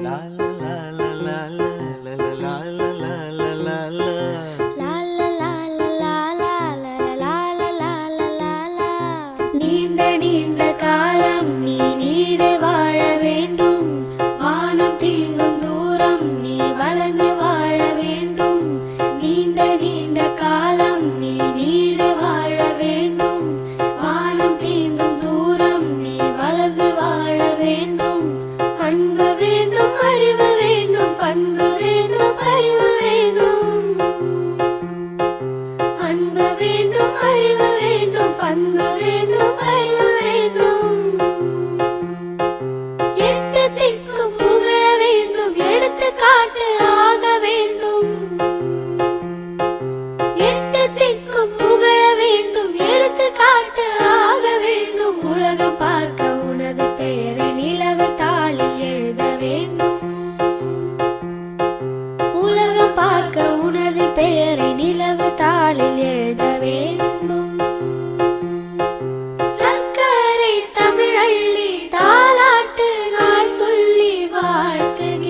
La la la la la la la la la la la la. நீண்ட நீண்ட காலம் நீ நீடு வாழ வேண்டும். வானம் தீண்டும் தூரம் நீ வளர்ந்து வாழ வேண்டும். நீண்ட நீண்ட காலம் நீ நீடு வாழ வேண்டும். வானம் தீண்டும் தூரம் நீ வளர்ந்து வாழ வேண்டும். அன்பு வேண்டும், அறிவு வேண்டும், பண்பு வேண்டும், அறிவு வேண்டும். அன்பு வேண்டும், அறிவு வேண்டும், பண்பு வேண்டும், அறிவு வேண்டும். எட்டு திக்கும் புகழ வேண்டும், எடுத்துக்காட்டு ஆக வேண்டும். எட்டு திக்கும் புகழ வேண்டும், எடுத்துக்காட்டு ஆக வேண்டும். உலகம் பார்க்க உனது பெயரை நிலவு தாளில் எழுத வேண்டும். உலகம் பார்க்க உனது பெயரை நிலவு தாளில் எழுத வேண்டும். சர்க்கரை தமிழள்ளி தாலாட்டு நாள் சொல்லி வாழ்த்துகிறோம்.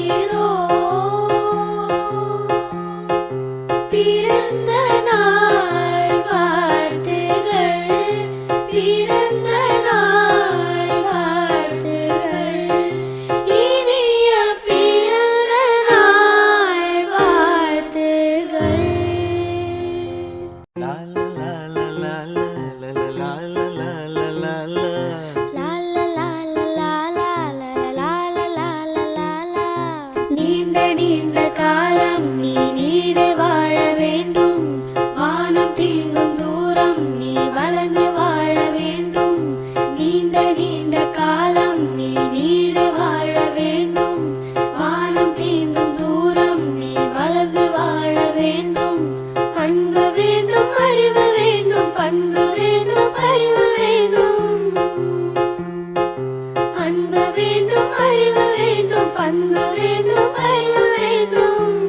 பிறந்த நாள் வாழ்த்துகள், பிறந்த நாள் வாழ்த்துகள், இனிய பிறந்த நாள் வாழ்த்துகள். La la la la la la la la la la la. நீண்ட நீண்ட காலம் நீ நீடு வாழ வேண்டும். வானம் தீண்டும் தூரம் நீ வளர்ந்து வாழ வேண்டும். நீண்ட நீண்ட காலம் நீ நீடு வாழ வேண்டும். வானம் தீண்டும் தூரம் நீ வளர்ந்து வாழ வேண்டும். அன்பு வேண்டும், அறிவு வேண்டும், பண்பு வேண்டும், அறிவு வேண்டும். அன்பு வேண்டும், அறிவு வேண்டும், பண்பு வேண்டும், அறிவு வேண்டும்.